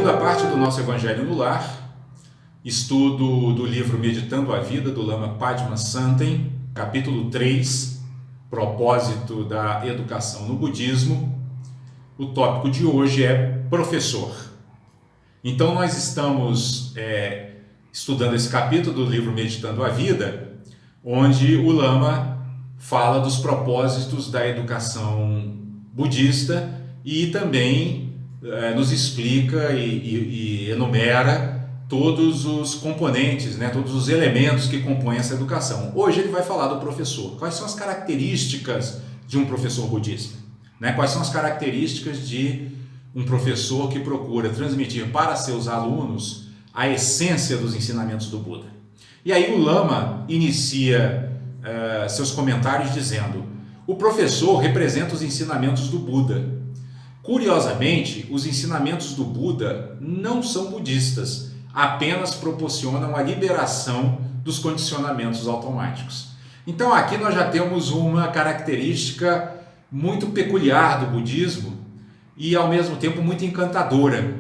Segunda parte do nosso Evangelho no Lar, estudo do livro Meditando a Vida, do Lama Padmasambhava, capítulo 3, propósito da educação no budismo. O tópico de hoje é professor. Então nós estamos estudando esse capítulo do livro Meditando a Vida, onde o Lama fala dos propósitos da educação budista e também nos explica e enumera todos os componentes, todos os elementos que compõem essa educação. Hoje ele vai falar do professor. Quais são as características de um professor budista? Quais são as características de um professor que procura transmitir para seus alunos a essência dos ensinamentos do Buda? E aí o Lama inicia seus comentários dizendo: o professor representa os ensinamentos do Buda. Curiosamente, os ensinamentos do Buda não são budistas, apenas proporcionam a liberação dos condicionamentos automáticos. Então aqui nós já temos uma característica muito peculiar do budismo e ao mesmo tempo muito encantadora,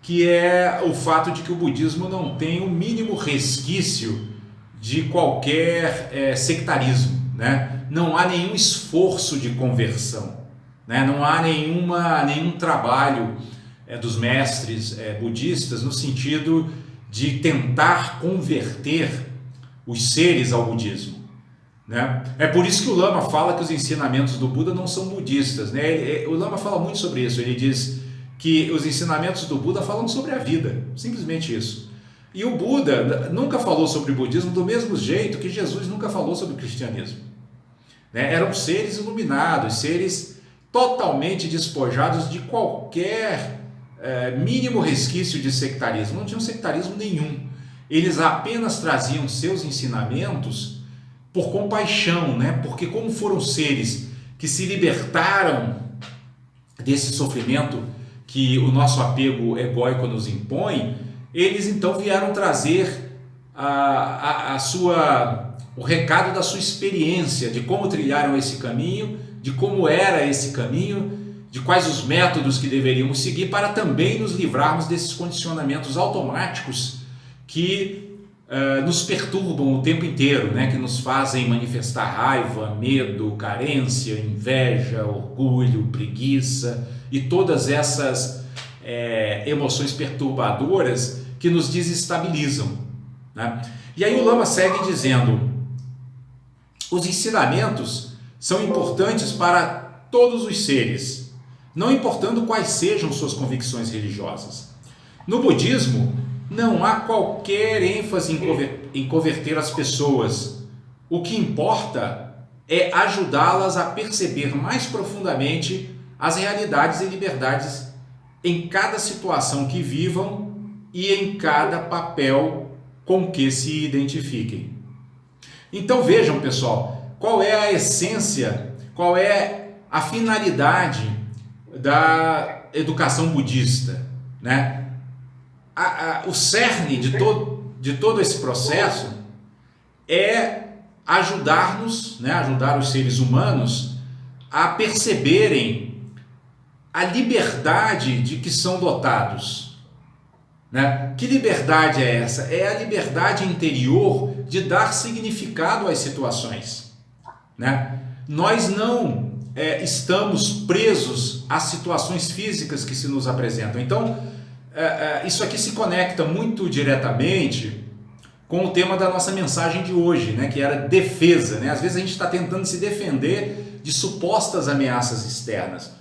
que é o fato de que o budismo não tem o mínimo resquício de qualquer sectarismo, Não há nenhum esforço de conversão, não há nenhum trabalho dos mestres budistas no sentido de tentar converter os seres ao budismo. É por isso que o Lama fala que os ensinamentos do Buda não são budistas. O Lama fala muito sobre isso. Ele diz que os ensinamentos do Buda falam sobre a vida, simplesmente isso. E o Buda nunca falou sobre o budismo do mesmo jeito que Jesus nunca falou sobre o cristianismo. Eram seres iluminados, seres totalmente despojados de qualquer mínimo resquício de sectarismo. Não tinham sectarismo nenhum. Eles apenas traziam seus ensinamentos por compaixão, porque como foram seres que se libertaram desse sofrimento que o nosso apego egóico nos impõe, eles então vieram trazer o recado da sua experiência, de como trilharam esse caminho, de como era esse caminho, de quais os métodos que deveríamos seguir para também nos livrarmos desses condicionamentos automáticos que nos perturbam o tempo inteiro, que nos fazem manifestar raiva, medo, carência, inveja, orgulho, preguiça e todas essas emoções perturbadoras que nos desestabilizam. E aí o Lama segue dizendo: os ensinamentos são importantes para todos os seres, não importando quais sejam suas convicções religiosas. No budismo, não há qualquer ênfase em converter as pessoas. O que importa é ajudá-las a perceber mais profundamente as realidades e liberdades em cada situação que vivam e em cada papel com que se identifiquem. Então vejam, pessoal, qual é a essência, qual é a finalidade da educação budista, O cerne de todo esse processo é ajudar-nos, ajudar os seres humanos a perceberem a liberdade de que são dotados. Que liberdade é essa? É a liberdade interior de dar significado às situações. Nós não estamos presos às situações físicas que se nos apresentam. Então, isso aqui se conecta muito diretamente com o tema da nossa mensagem de hoje, que era defesa. Às vezes a gente está tentando se defender de supostas ameaças externas.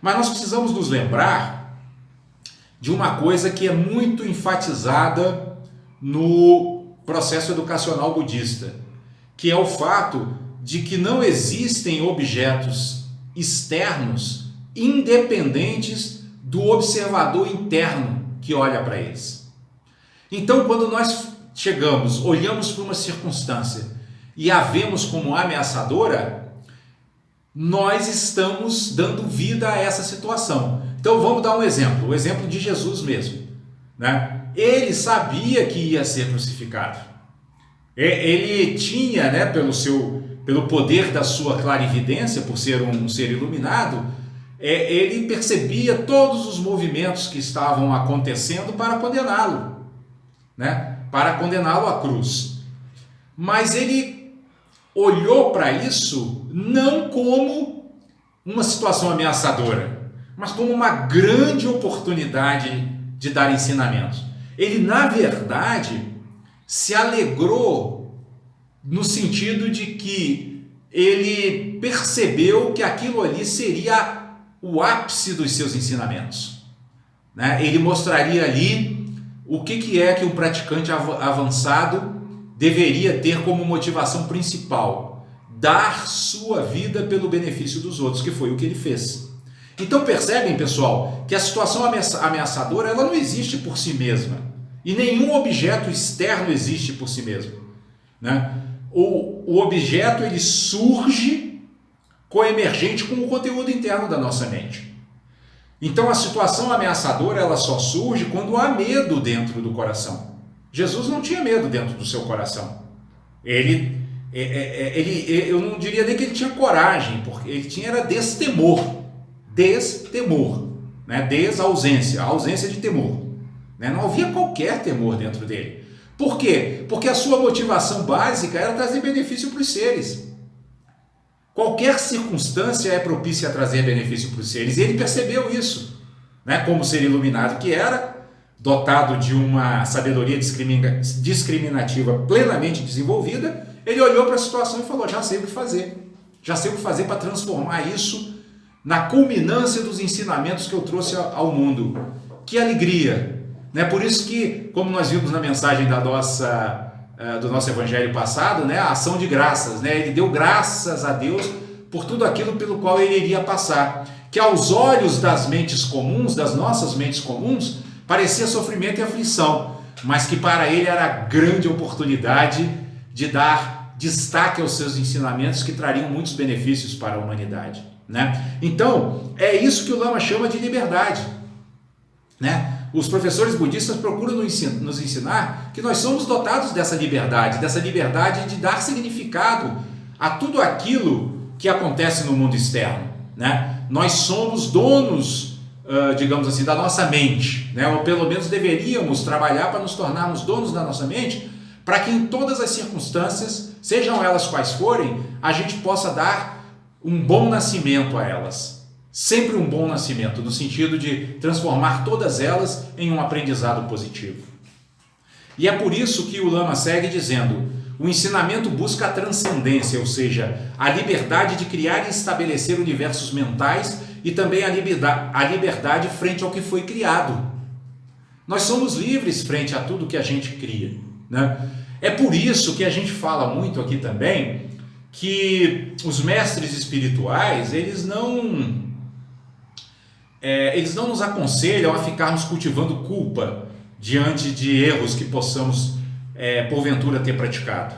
Mas nós precisamos nos lembrar de uma coisa que é muito enfatizada no processo educacional budista, que é o fato de que não existem objetos externos independentes do observador interno que olha para eles. Então, quando nós olhamos para uma circunstância e a vemos como ameaçadora, nós estamos dando vida a essa situação. Então vamos dar um exemplo, o exemplo de Jesus mesmo. Ele sabia que ia ser crucificado. Ele tinha, pelo poder da sua clarividência, por ser um ser iluminado, ele percebia todos os movimentos que estavam acontecendo para condená-lo, né? Para condená-lo à cruz. Mas ele olhou para isso não como uma situação ameaçadora, mas como uma grande oportunidade de dar ensinamentos. Ele, na verdade, se alegrou no sentido de que ele percebeu que aquilo ali seria o ápice dos seus ensinamentos, né? Ele mostraria ali o que é que um praticante avançado deveria ter como motivação principal: dar sua vida pelo benefício dos outros, que foi o que ele fez. Então percebem, pessoal, que a situação ameaçadora ela não existe por si mesma, e nenhum objeto externo existe por si mesmo, né? O objeto ele surge coemergente com o conteúdo interno da nossa mente. Então a situação ameaçadora ela só surge quando há medo dentro do coração. Jesus não tinha medo dentro do seu coração. Eu não diria nem que ele tinha coragem, porque ele tinha era destemor, né? A ausência de temor, né? Não havia qualquer temor dentro dele. Por quê? Porque a sua motivação básica era trazer benefício para os seres. Qualquer circunstância é propícia a trazer benefício para os seres, e ele percebeu isso, né? Como ser iluminado que era, dotado de uma sabedoria discriminativa plenamente desenvolvida, ele olhou para a situação e falou: já sei o que fazer para transformar isso na culminância dos ensinamentos que eu trouxe ao mundo. Que alegria, né? Por isso que, como nós vimos na mensagem do nosso evangelho passado, né, a ação de graças, né? Ele deu graças a Deus por tudo aquilo pelo qual ele iria passar, que aos olhos das mentes comuns, das nossas mentes comuns, parecia sofrimento e aflição, mas que para ele era a grande oportunidade de dar destaque aos seus ensinamentos que trariam muitos benefícios para a humanidade, né? Então, é isso que o Lama chama de liberdade, né? Os professores budistas procuram nos ensinar que nós somos dotados dessa liberdade de dar significado a tudo aquilo que acontece no mundo externo, né? Nós somos donos, digamos assim, da nossa mente, né? Ou pelo menos deveríamos trabalhar para nos tornarmos donos da nossa mente, para que em todas as circunstâncias, sejam elas quais forem, a gente possa dar um bom nascimento a elas. Sempre um bom nascimento, no sentido de transformar todas elas em um aprendizado positivo. E é por isso que o Lama segue dizendo: o ensinamento busca a transcendência, ou seja, a liberdade de criar e estabelecer universos mentais e também a liberdade frente ao que foi criado. Nós somos livres frente a tudo que a gente cria, né? É por isso que a gente fala muito aqui também que os mestres espirituais, eles não nos aconselham a ficarmos cultivando culpa diante de erros que possamos, porventura, ter praticado,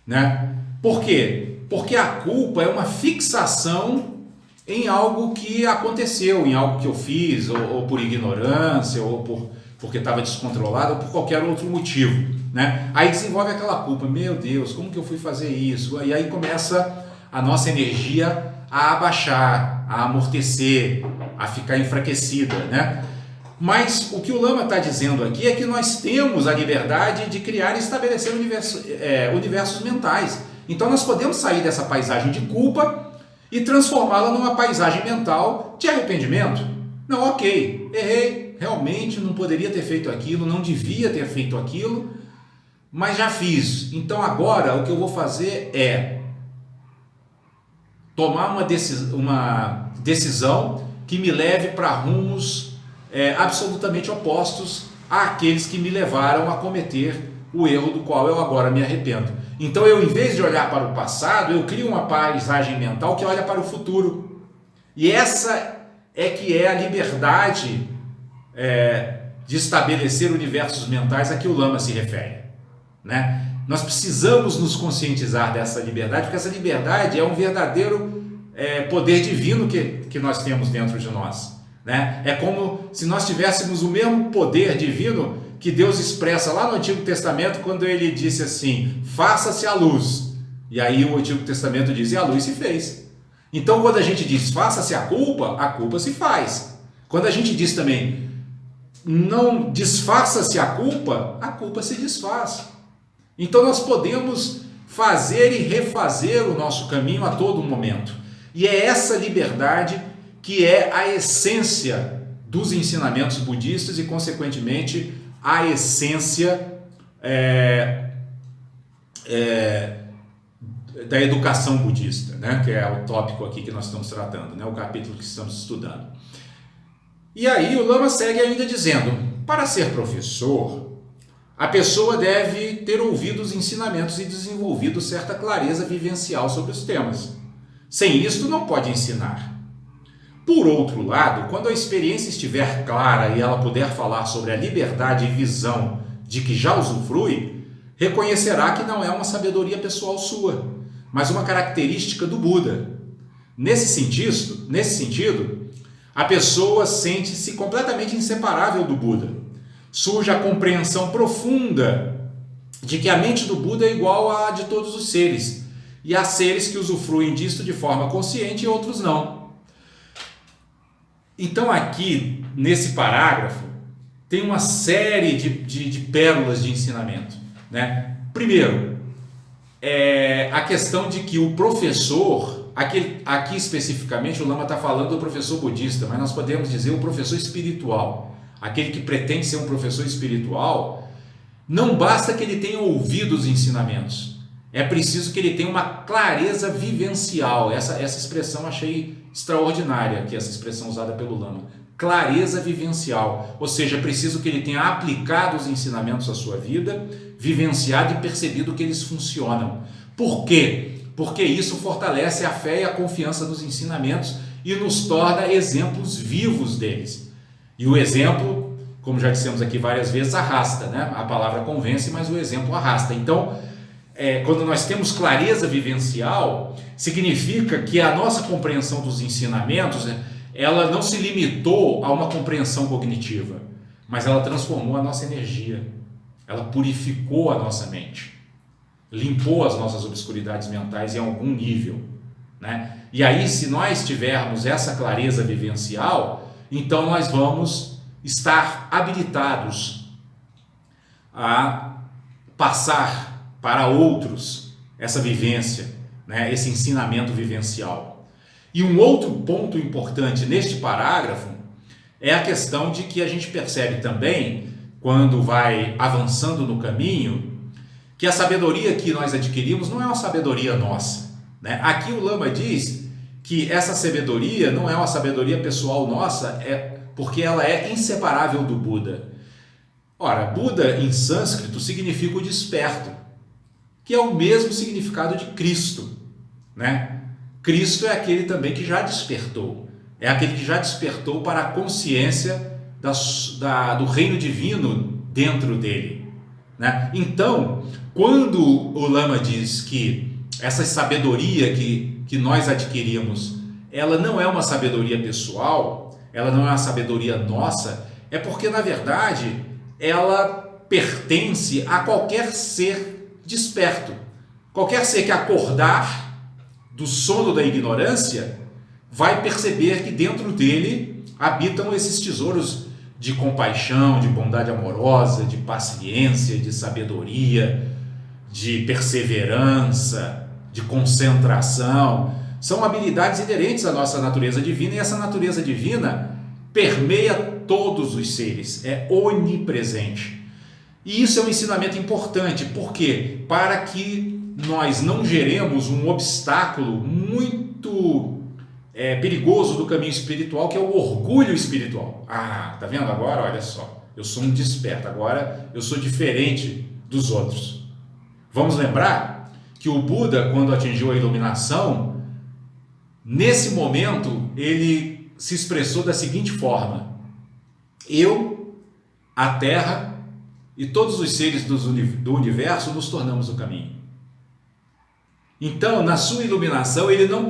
né? Por quê? Porque a culpa é uma fixação em algo que aconteceu, em algo que eu fiz, ou por ignorância, ou porque estava descontrolado, ou por qualquer outro motivo, né? Aí desenvolve aquela culpa: meu Deus, como que eu fui fazer isso? E aí começa a nossa energia a abaixar, a amortecer, a ficar enfraquecida, né? Mas o que o Lama está dizendo aqui é que nós temos a liberdade de criar e estabelecer universos mentais. Então nós podemos sair dessa paisagem de culpa e transformá-la numa paisagem mental de arrependimento. Não, ok, errei, realmente não poderia ter feito aquilo, não devia ter feito aquilo, mas já fiz. Então agora o que eu vou fazer é tomar uma decisão que me leve para rumos absolutamente opostos àqueles que me levaram a cometer o erro do qual eu agora me arrependo. Então eu, em vez de olhar para o passado, eu crio uma paisagem mental que olha para o futuro. E essa que é a liberdade de estabelecer universos mentais a que o Lama se refere, né? Nós precisamos nos conscientizar dessa liberdade, porque essa liberdade é um verdadeiro poder divino que nós temos dentro de nós, né? É como se nós tivéssemos o mesmo poder divino que Deus expressa lá no Antigo Testamento, quando ele disse assim: faça-se a luz. E aí o Antigo Testamento diz: e a luz se fez. Então, quando a gente diz faça-se a culpa se faz. Quando a gente diz também não disfarça-se a culpa se desfaz. Então, nós podemos fazer e refazer o nosso caminho a todo momento. E é essa liberdade que é a essência dos ensinamentos budistas e, consequentemente, a essência da educação budista, né? Que é o tópico aqui que nós estamos tratando, né? O capítulo que estamos estudando. E aí o Lama segue ainda dizendo, para ser professor, a pessoa deve ter ouvido os ensinamentos e desenvolvido certa clareza vivencial sobre os temas. Sem isto, não pode ensinar. Por outro lado, quando a experiência estiver clara e ela puder falar sobre a liberdade e visão de que já usufrui, reconhecerá que não é uma sabedoria pessoal sua, mas uma característica do Buda. Nesse sentido, a pessoa sente-se completamente inseparável do Buda. Surge a compreensão profunda de que a mente do Buda é igual à de todos os seres, e há seres que usufruem disto de forma consciente e outros não. Então aqui, nesse parágrafo, tem uma série de pérolas de ensinamento, né? Primeiro, a questão de que o professor, aqui especificamente o Lama está falando do professor budista, mas nós podemos dizer o professor espiritual, aquele que pretende ser um professor espiritual, não basta que ele tenha ouvido os ensinamentos, é preciso que ele tenha uma clareza vivencial. Essa expressão achei extraordinária, que essa expressão usada pelo Lama, clareza vivencial, ou seja, é preciso que ele tenha aplicado os ensinamentos à sua vida, vivenciado e percebido que eles funcionam. Por quê? Porque isso fortalece a fé e a confiança nos ensinamentos e nos torna exemplos vivos deles. E o exemplo, como já dissemos aqui várias vezes, arrasta, né? A palavra convence, mas o exemplo arrasta. Então, quando nós temos clareza vivencial, significa que a nossa compreensão dos ensinamentos, ela não se limitou a uma compreensão cognitiva, mas ela transformou a nossa energia, ela purificou a nossa mente, limpou as nossas obscuridades mentais em algum nível, né? E aí, se nós tivermos essa clareza vivencial, então nós vamos estar habilitados a passar para outros essa vivência, né? Esse ensinamento vivencial. E um outro ponto importante neste parágrafo é a questão de que a gente percebe também, quando vai avançando no caminho, que a sabedoria que nós adquirimos não é uma sabedoria nossa, né? Aqui o Lama diz que essa sabedoria não é uma sabedoria pessoal nossa, porque ela é inseparável do Buda. Ora, Buda em sânscrito significa o desperto, que é o mesmo significado de Cristo, né? Cristo é aquele também que já despertou, é aquele que já despertou para a consciência do reino divino dentro dele, né? Então, quando o Lama diz que essa sabedoria que nós adquirimos, ela não é uma sabedoria pessoal, ela não é uma sabedoria nossa, é porque, na verdade, ela pertence a qualquer ser desperto. Qualquer ser que acordar do sono da ignorância vai perceber que dentro dele habitam esses tesouros de compaixão, de bondade amorosa, de paciência, de sabedoria, de perseverança, de concentração. São habilidades inerentes à nossa natureza divina, e essa natureza divina permeia todos os seres, é onipresente. E isso é um ensinamento importante, por quê? Para que nós não geremos um obstáculo muito perigoso do caminho espiritual, que é o orgulho espiritual. Ah, tá vendo agora? Olha só, eu sou um desperto, agora eu sou diferente dos outros. Vamos lembrar que o Buda, quando atingiu a iluminação, nesse momento ele se expressou da seguinte forma: eu, a Terra e todos os seres do universo nos tornamos o caminho. Então, na sua iluminação, ele não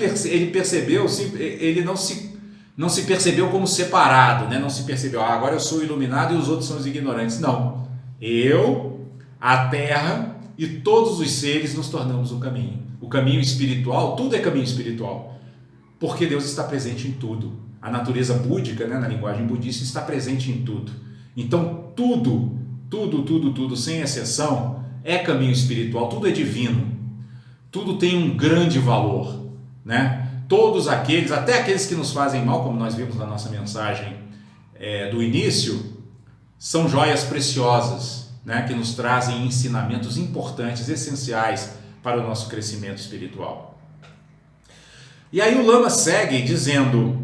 se percebeu como separado, né? Não se percebeu, agora eu sou iluminado e os outros são os ignorantes. Não. Eu, a Terra e todos os seres nos tornamos o caminho. O caminho espiritual, tudo é caminho espiritual. Porque Deus está presente em tudo. A natureza búdica, né, na linguagem budista, está presente em tudo. Então tudo, sem exceção, é caminho espiritual, tudo é divino. Tudo tem um grande valor, né? Todos aqueles, até aqueles que nos fazem mal, como nós vimos na nossa mensagem do início, são joias preciosas, né? Que nos trazem ensinamentos importantes, essenciais para o nosso crescimento espiritual. E aí o Lama segue dizendo: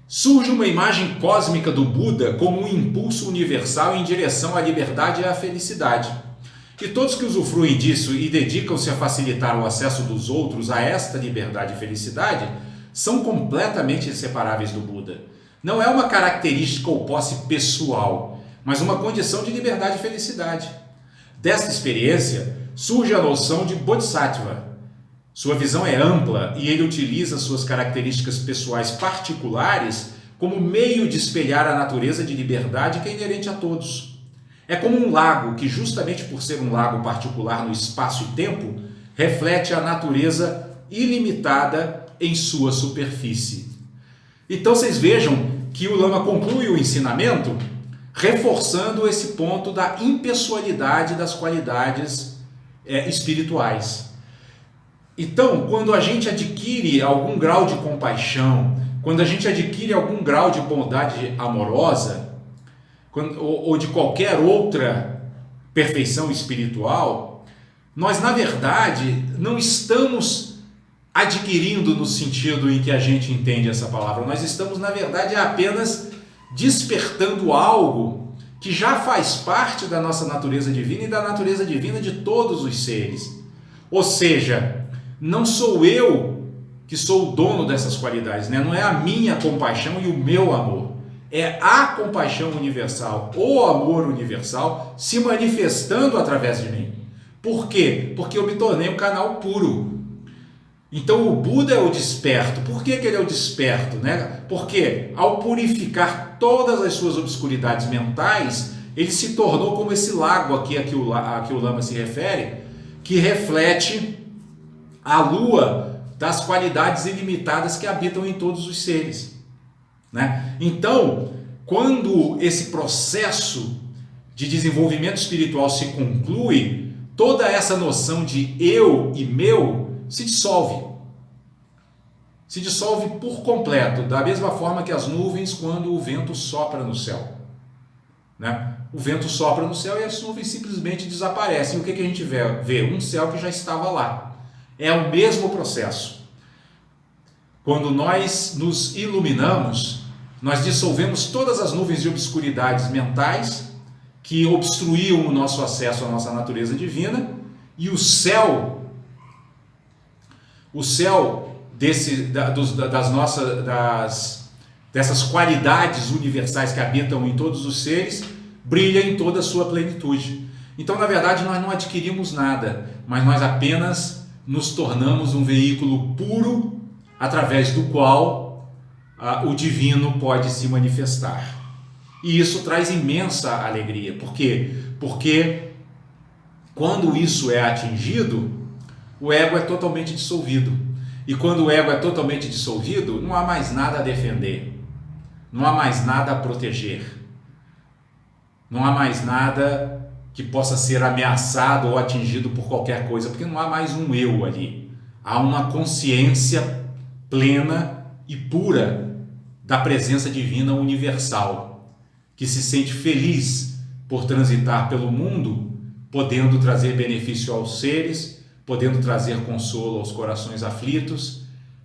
surge uma imagem cósmica do Buda como um impulso universal em direção à liberdade e à felicidade. E todos que usufruem disso e dedicam-se a facilitar o acesso dos outros a esta liberdade e felicidade são completamente inseparáveis do Buda. Não é uma característica ou posse pessoal, mas uma condição de liberdade e felicidade. Desta experiência surge a noção de Bodhisattva. Sua visão é ampla e ele utiliza suas características pessoais particulares como meio de espelhar a natureza de liberdade que é inerente a todos. É como um lago que, justamente por ser um lago particular no espaço e tempo, reflete a natureza ilimitada em sua superfície. Então vocês vejam que o Lama conclui o ensinamento reforçando esse ponto da impessoalidade das qualidades espirituais. Então, quando a gente adquire algum grau de compaixão, quando a gente adquire algum grau de bondade amorosa, ou de qualquer outra perfeição espiritual, nós, na verdade, não estamos adquirindo no sentido em que a gente entende essa palavra. Nós estamos, na verdade, apenas despertando algo que já faz parte da nossa natureza divina e da natureza divina de todos os seres. Ou seja, não sou eu que sou o dono dessas qualidades, né? Não é a minha compaixão e o meu amor. É a compaixão universal, o amor universal se manifestando através de mim. Por quê? Porque eu me tornei um canal puro. Então o Buda é o desperto. Por que ele é o desperto, né? Porque ao purificar todas as suas obscuridades mentais, ele se tornou como esse lago aqui a que o Lama se refere, que reflete a lua das qualidades ilimitadas que habitam em todos os seres, né? Então, quando esse processo de desenvolvimento espiritual se conclui, toda essa noção de eu e meu se dissolve. Se dissolve por completo, da mesma forma que as nuvens quando o vento sopra no céu, né? O vento sopra no céu e as nuvens simplesmente desaparecem. E o que a gente vê? Um céu que já estava lá. É o mesmo processo. Quando nós nos iluminamos, nós dissolvemos todas as nuvens de obscuridades mentais que obstruíam o nosso acesso à nossa natureza divina, e o céu dessas qualidades universais que habitam em todos os seres brilha em toda a sua plenitude. Então, na verdade, nós não adquirimos nada, mas nós apenas nos tornamos um veículo puro através do qual o divino pode se manifestar. E isso traz imensa alegria. Por quê? Porque quando isso é atingido, o ego é totalmente dissolvido. E quando o ego é totalmente dissolvido, não há mais nada a defender, não há mais nada a proteger, não há mais nada que possa ser ameaçado ou atingido por qualquer coisa, porque não há mais um eu ali. Há uma consciência plena e pura da presença divina universal, que se sente feliz por transitar pelo mundo, podendo trazer benefício aos seres, podendo trazer consolo aos corações aflitos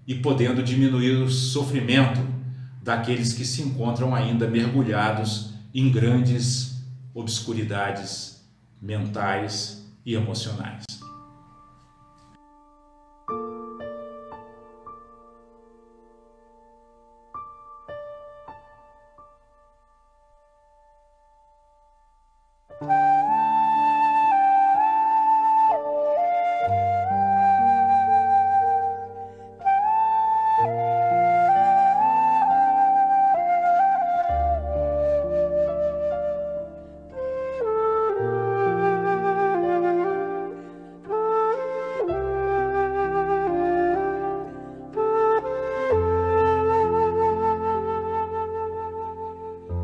e podendo diminuir o sofrimento daqueles que se encontram ainda mergulhados em grandes obscuridades mentais e emocionais.